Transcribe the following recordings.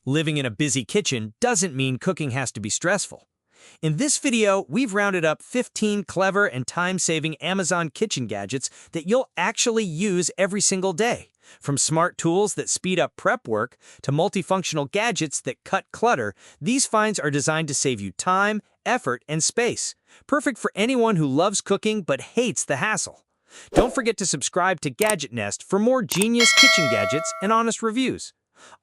Living in a busy kitchen doesn't mean cooking has to be stressful. In this video, we've rounded up 15 clever and time-saving Amazon kitchen gadgets that you'll actually use every single day. From smart tools that speed up prep work to multifunctional gadgets that cut clutter, these finds are designed to save you time, effort, and space. Perfect for anyone who loves cooking but hates the hassle. Don't forget to subscribe to Gadget Nest for more genius kitchen gadgets and honest reviews.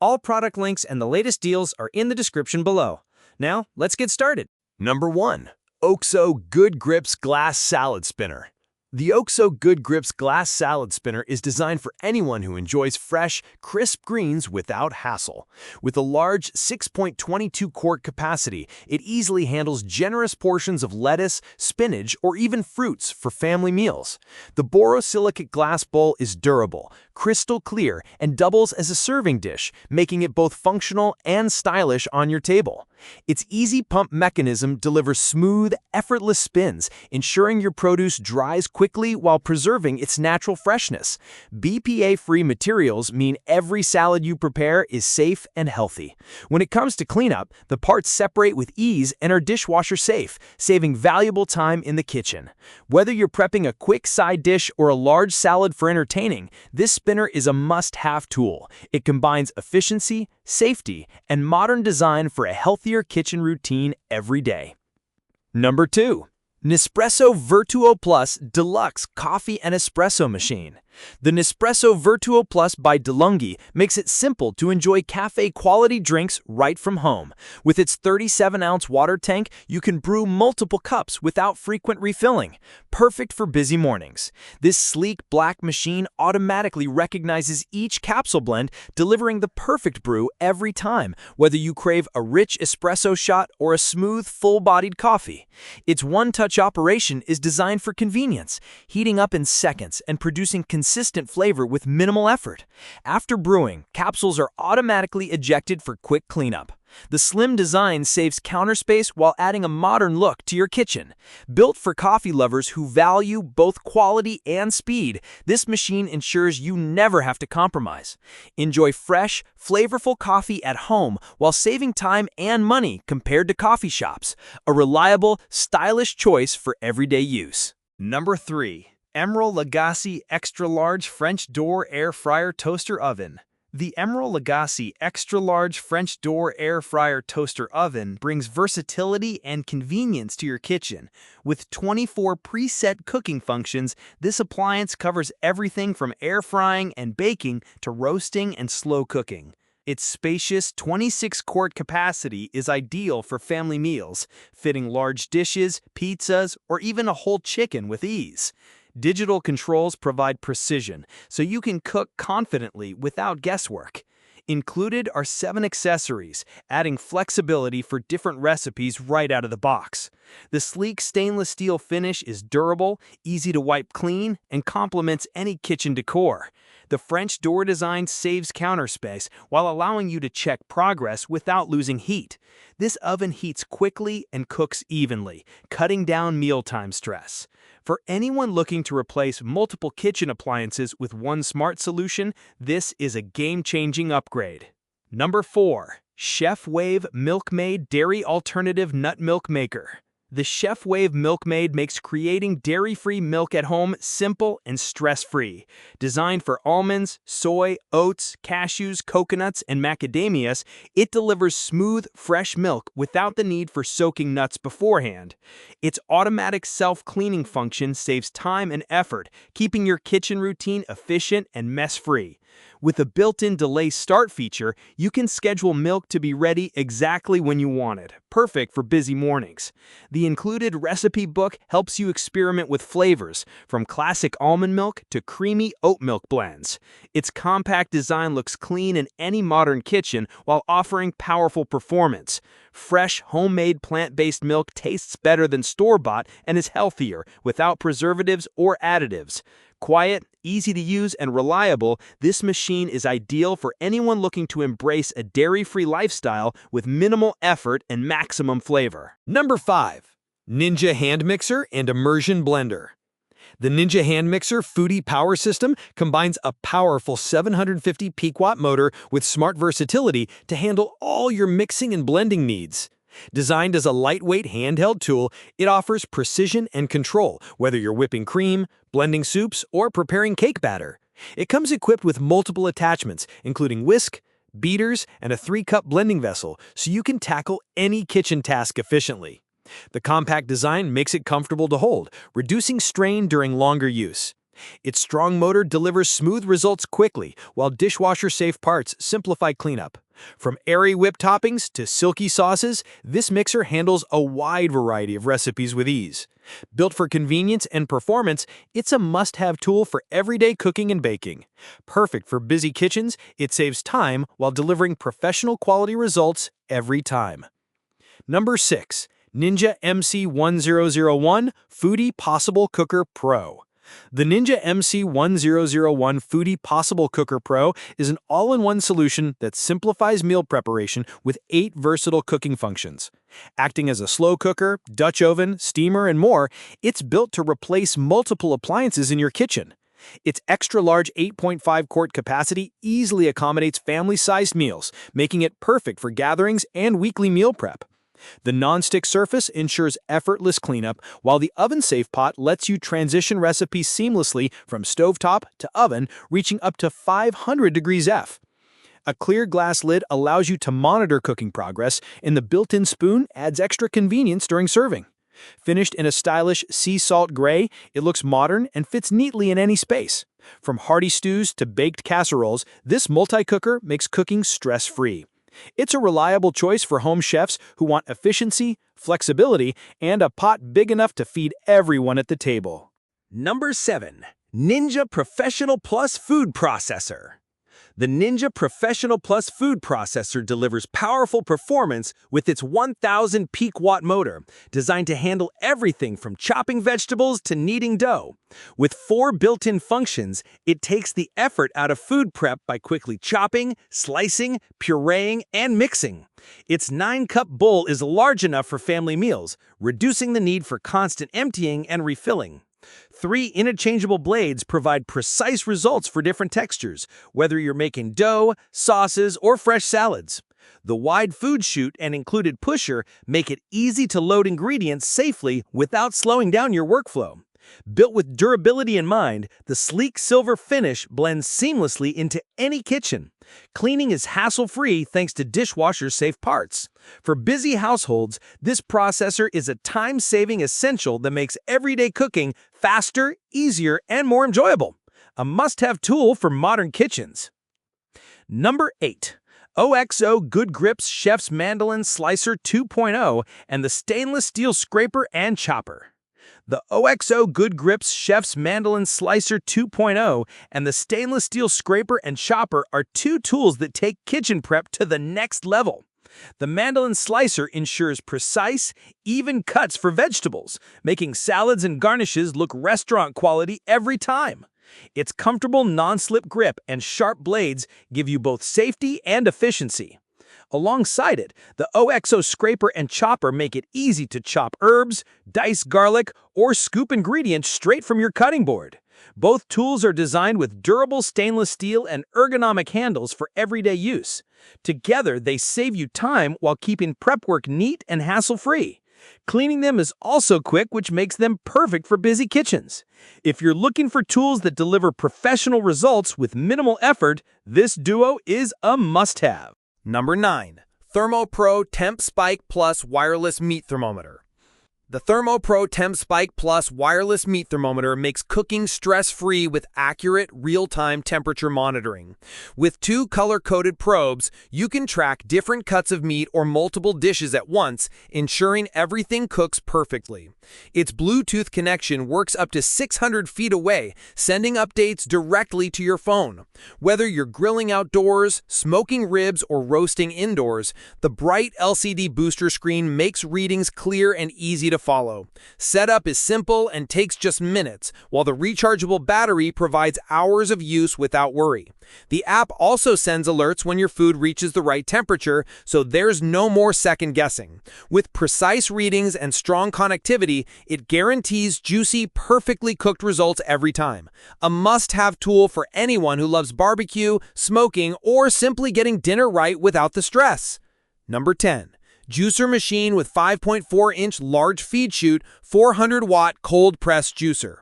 All product links and the latest deals are in the description below. Now, let's get started. Number 1. OXO Good Grips Glass Salad Spinner. The OXO Good Grips Glass Salad Spinner is designed for anyone who enjoys fresh, crisp greens without hassle. With a large 6.22 quart capacity, it easily handles generous portions of lettuce, spinach, or even fruits for family meals. The borosilicate glass bowl is durable, crystal clear, and doubles as a serving dish, making it both functional and stylish on your table. Its easy pump mechanism delivers smooth, effortless spins, ensuring your produce dries quickly while preserving its natural freshness. BPA-free materials mean every salad you prepare is safe and healthy. When it comes to cleanup, the parts separate with ease and are dishwasher safe, saving valuable time in the kitchen. Whether you're prepping a quick side dish or a large salad for entertaining, this spinner is a must-have tool. It combines efficiency, safety, and modern design for a healthier kitchen routine every day. Number 2. Nespresso Virtuo Plus Deluxe Coffee and Espresso Machine. The Nespresso Virtuo Plus by DeLonghi makes it simple to enjoy cafe-quality drinks right from home. With its 37-ounce water tank, you can brew multiple cups without frequent refilling. Perfect for busy mornings. This sleek black machine automatically recognizes each capsule blend, delivering the perfect brew every time, whether you crave a rich espresso shot or a smooth, full-bodied coffee. Its one-touch operation is designed for convenience, heating up in seconds and producing consistent flavor with minimal effort. After brewing, capsules are automatically ejected for quick cleanup. The slim design saves counter space while adding a modern look to your kitchen. Built for coffee lovers who value both quality and speed, this machine ensures you never have to compromise. Enjoy fresh, flavorful coffee at home while saving time and money compared to coffee shops. A reliable, stylish choice for everyday use. Number 3. Emeril Lagasse Extra Large French Door Air Fryer Toaster Oven. The Emeril Lagasse Extra Large French Door Air Fryer Toaster Oven brings versatility and convenience to your kitchen. With 24 preset cooking functions, this appliance covers everything from air frying and baking to roasting and slow cooking. Its spacious 26-quart capacity is ideal for family meals, fitting large dishes, pizzas, or even a whole chicken with ease. Digital controls provide precision, so you can cook confidently without guesswork. Included are 7 accessories, adding flexibility for different recipes right out of the box. The sleek stainless steel finish is durable, easy to wipe clean, and complements any kitchen decor. The French door design saves counter space while allowing you to check progress without losing heat. This oven heats quickly and cooks evenly, cutting down mealtime stress. For anyone looking to replace multiple kitchen appliances with one smart solution, this is a game-changing upgrade. Number 4. Chef Wave Milkmaid Dairy Alternative Nut Milk Maker. The Chef Wave Milkmaid makes creating dairy-free milk at home simple and stress-free. Designed for almonds, soy, oats, cashews, coconuts, and macadamias, it delivers smooth, fresh milk without the need for soaking nuts beforehand. Its automatic self-cleaning function saves time and effort, keeping your kitchen routine efficient and mess-free. With a built-in delay start feature, you can schedule milk to be ready exactly when you want it, perfect for busy mornings. The included recipe book helps you experiment with flavors, from classic almond milk to creamy oat milk blends. Its compact design looks clean in any modern kitchen while offering powerful performance. Fresh, homemade plant-based milk tastes better than store-bought and is healthier, without preservatives or additives. Quiet, easy to use, and reliable, this machine is ideal for anyone looking to embrace a dairy-free lifestyle with minimal effort and maximum flavor. Number 5. Ninja Hand Mixer and Immersion Blender. The Ninja Hand Mixer Foodie Power System combines a powerful 750 peak watt motor with smart versatility to handle all your mixing and blending needs. Designed as a lightweight handheld tool, it offers precision and control, whether you're whipping cream, blending soups, or preparing cake batter. It comes equipped with multiple attachments, including whisk, beaters, and a 3-cup blending vessel, so you can tackle any kitchen task efficiently. The compact design makes it comfortable to hold, reducing strain during longer use. Its strong motor delivers smooth results quickly, while dishwasher-safe parts simplify cleanup. From airy whipped toppings to silky sauces, this mixer handles a wide variety of recipes with ease. Built for convenience and performance, it's a must-have tool for everyday cooking and baking. Perfect for busy kitchens, it saves time while delivering professional quality results every time. Number 6. Ninja MC1001 Foodie Possible Cooker Pro. The Ninja MC1001 Foodie Possible Cooker Pro is an all-in-one solution that simplifies meal preparation with 8 versatile cooking functions. Acting as a slow cooker, Dutch oven, steamer, and more, it's built to replace multiple appliances in your kitchen. Its extra-large 8.5-quart capacity easily accommodates family-sized meals, making it perfect for gatherings and weekly meal prep. The non-stick surface ensures effortless cleanup, while the oven-safe pot lets you transition recipes seamlessly from stovetop to oven, reaching up to 500 degrees F. A clear glass lid allows you to monitor cooking progress, and the built-in spoon adds extra convenience during serving. Finished in a stylish sea salt gray, it looks modern and fits neatly in any space. From hearty stews to baked casseroles, this multi-cooker makes cooking stress-free. It's a reliable choice for home chefs who want efficiency, flexibility, and a pot big enough to feed everyone at the table. Number 7. Ninja Professional Plus Food Processor. The Ninja Professional Plus Food Processor delivers powerful performance with its 1000 peak watt motor, designed to handle everything from chopping vegetables to kneading dough. With 4 built-in functions, it takes the effort out of food prep by quickly chopping, slicing, pureeing, and mixing. Its 9-cup bowl is large enough for family meals, reducing the need for constant emptying and refilling. 3 interchangeable blades provide precise results for different textures, whether you're making dough, sauces, or fresh salads. The wide food chute and included pusher make it easy to load ingredients safely without slowing down your workflow. Built with durability in mind, the sleek silver finish blends seamlessly into any kitchen. Cleaning is hassle-free thanks to dishwasher-safe parts. For busy households, this processor is a time-saving essential that makes everyday cooking faster, easier, and more enjoyable. A must-have tool for modern kitchens. Number 8. OXO Good Grips Chef's Mandolin Slicer 2.0 and the Stainless Steel Scraper and Chopper. The OXO Good Grips Chef's Mandolin Slicer 2.0 and the Stainless Steel Scraper and Chopper are 2 tools that take kitchen prep to the next level. The Mandolin Slicer ensures precise, even cuts for vegetables, making salads and garnishes look restaurant quality every time. Its comfortable non-slip grip and sharp blades give you both safety and efficiency. Alongside it, the OXO Scraper and Chopper make it easy to chop herbs, dice garlic, or scoop ingredients straight from your cutting board. Both tools are designed with durable stainless steel and ergonomic handles for everyday use. Together, they save you time while keeping prep work neat and hassle-free. Cleaning them is also quick, which makes them perfect for busy kitchens. If you're looking for tools that deliver professional results with minimal effort, this duo is a must-have. Number 9. ThermoPro Temp Spike Plus Wireless Meat Thermometer. The ThermoPro Temp Spike Plus wireless meat thermometer makes cooking stress-free with accurate, real-time temperature monitoring. With 2 color-coded probes, you can track different cuts of meat or multiple dishes at once, ensuring everything cooks perfectly. Its Bluetooth connection works up to 600 feet away, sending updates directly to your phone. Whether you're grilling outdoors, smoking ribs, or roasting indoors, the bright LCD booster screen makes readings clear and easy to to follow. Setup is simple and takes just minutes, while the rechargeable battery provides hours of use without worry. The app also sends alerts when your food reaches the right temperature, so there's no more second guessing. With precise readings and strong connectivity, it guarantees juicy, perfectly cooked results every time. A must-have tool for anyone who loves barbecue, smoking, or simply getting dinner right without the stress. Number 10. Juicer machine with 5.4-inch large feed chute, 400-watt cold-press juicer.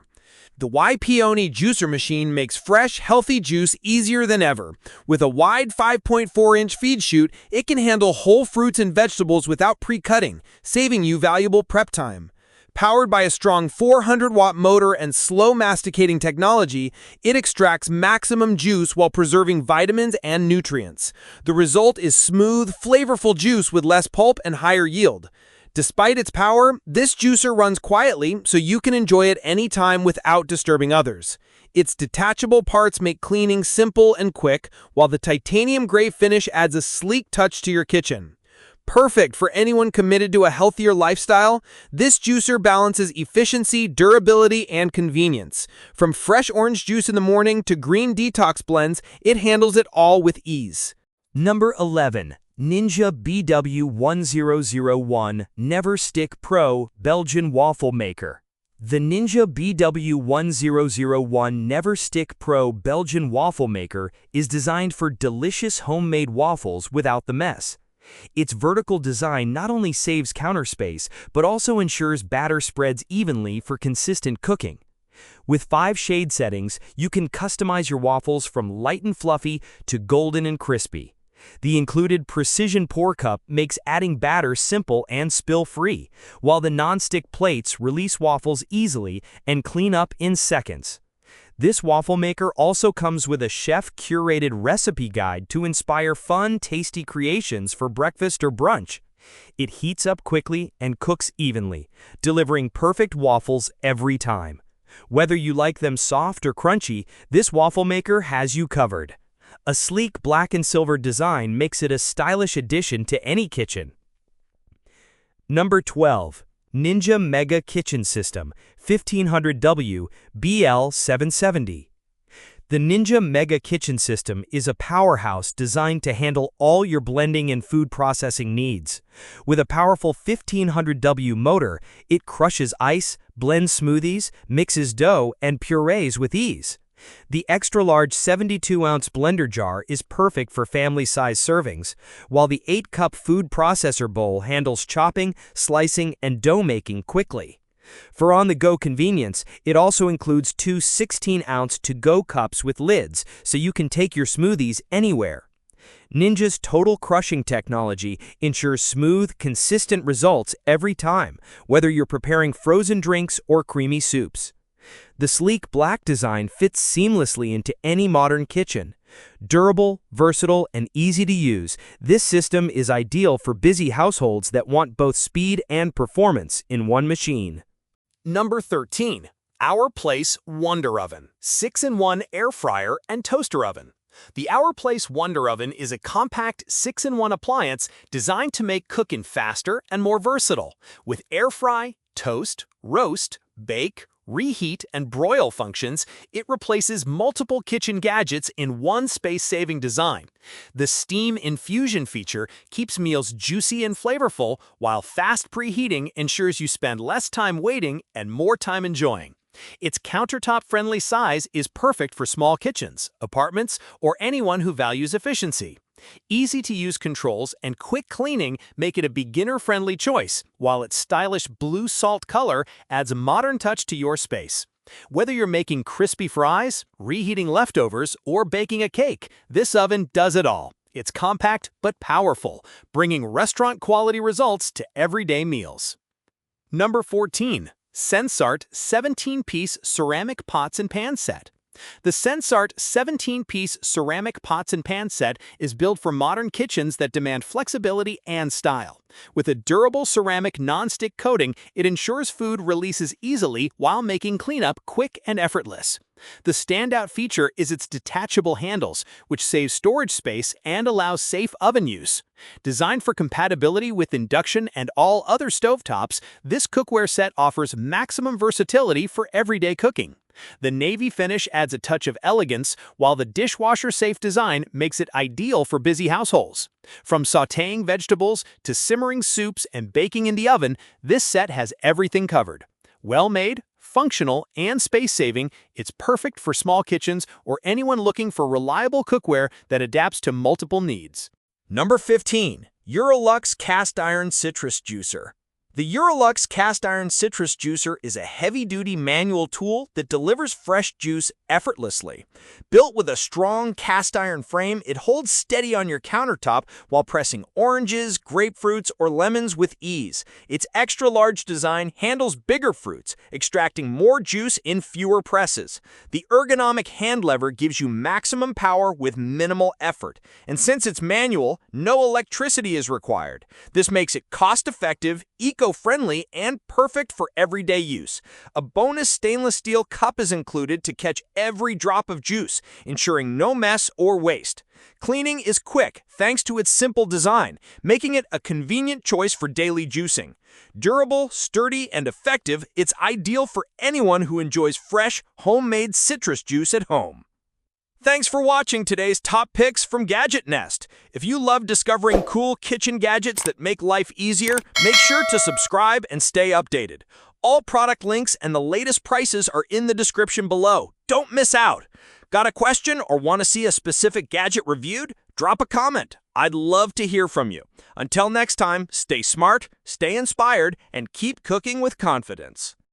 The YPoni juicer machine makes fresh, healthy juice easier than ever. With a wide 5.4-inch feed chute, it can handle whole fruits and vegetables without pre-cutting, saving you valuable prep time. Powered by a strong 400-watt motor and slow masticating technology, it extracts maximum juice while preserving vitamins and nutrients. The result is smooth, flavorful juice with less pulp and higher yield. Despite its power, this juicer runs quietly, so you can enjoy it anytime without disturbing others. Its detachable parts make cleaning simple and quick, while the titanium gray finish adds a sleek touch to your kitchen. Perfect for anyone committed to a healthier lifestyle, this juicer balances efficiency, durability, and convenience. From fresh orange juice in the morning to green detox blends, it handles it all with ease. Number 11. Ninja BW1001 Never Stick Pro Belgian Waffle Maker. The Ninja BW1001 Never Stick Pro Belgian Waffle Maker is designed for delicious homemade waffles without the mess. Its vertical design not only saves counter space, but also ensures batter spreads evenly for consistent cooking. With 5 shade settings, you can customize your waffles from light and fluffy to golden and crispy. The included precision pour cup makes adding batter simple and spill-free, while the non-stick plates release waffles easily and clean up in seconds. This waffle maker also comes with a chef-curated recipe guide to inspire fun, tasty creations for breakfast or brunch. It heats up quickly and cooks evenly, delivering perfect waffles every time. Whether you like them soft or crunchy, this waffle maker has you covered. A sleek black and silver design makes it a stylish addition to any kitchen. Number 12. Ninja Mega Kitchen System 1500W BL770. The Ninja Mega Kitchen System is a powerhouse designed to handle all your blending and food processing needs. With a powerful 1500W motor, it crushes ice, blends smoothies, mixes dough, and purees with ease. The extra-large 72-ounce blender jar is perfect for family-size servings, while the 8-cup food processor bowl handles chopping, slicing, and dough-making quickly. For on-the-go convenience, it also includes 2 16-ounce to-go cups with lids, so you can take your smoothies anywhere. Ninja's total crushing technology ensures smooth, consistent results every time, whether you're preparing frozen drinks or creamy soups. The sleek black design fits seamlessly into any modern kitchen. Durable, versatile, and easy to use, this system is ideal for busy households that want both speed and performance in one machine. Number 13. Our Place Wonder Oven 6-in-1 Air Fryer and Toaster Oven. The Our Place Wonder Oven is a compact 6-in-1 appliance designed to make cooking faster and more versatile. With air fry, toast, roast, bake, reheat, and broil functions, it replaces multiple kitchen gadgets in one space-saving design. The steam infusion feature keeps meals juicy and flavorful, while fast preheating ensures you spend less time waiting and more time enjoying. Its countertop-friendly size is perfect for small kitchens, apartments, or anyone who values efficiency. Easy-to-use controls and quick cleaning make it a beginner-friendly choice, while its stylish blue salt color adds a modern touch to your space. Whether you're making crispy fries, reheating leftovers, or baking a cake, this oven does it all. It's compact but powerful, bringing restaurant-quality results to everyday meals. Number 14. Sensart 17-piece ceramic pots and pan set. The Sensart 17-piece ceramic pots and pan set is built for modern kitchens that demand flexibility and style. With a durable ceramic non-stick coating, it ensures food releases easily while making cleanup quick and effortless. The standout feature is its detachable handles, which saves storage space and allows safe oven use. Designed for compatibility with induction and all other stovetops, this cookware set offers maximum versatility for everyday cooking. The navy finish adds a touch of elegance, while the dishwasher-safe design makes it ideal for busy households. From sautéing vegetables to simmering soups and baking in the oven, this set has everything covered. Well-made, functional, and space-saving, it's perfect for small kitchens or anyone looking for reliable cookware that adapts to multiple needs. Number 15. Eurolux Cast Iron Citrus Juicer. The Eurolux Cast Iron Citrus Juicer is a heavy-duty manual tool that delivers fresh juice effortlessly. Built with a strong cast iron frame, it holds steady on your countertop while pressing oranges, grapefruits, or lemons with ease. Its extra-large design handles bigger fruits, extracting more juice in fewer presses. The ergonomic hand lever gives you maximum power with minimal effort. And since it's manual, no electricity is required. This makes it cost-effective, eco-friendly, and perfect for everyday use. A bonus stainless steel cup is included to catch every drop of juice, ensuring no mess or waste. Cleaning is quick thanks to its simple design, making it a convenient choice for daily juicing. Durable, sturdy, and effective, it's ideal for anyone who enjoys fresh, homemade citrus juice at home. Thanks for watching today's top picks from Gadget Nest. If you love discovering cool kitchen gadgets that make life easier, make sure to subscribe and stay updated. All product links and the latest prices are in the description below. Don't miss out. Got a question or want to see a specific gadget reviewed? Drop a comment. I'd love to hear from you. Until next time, stay smart, stay inspired, and keep cooking with confidence.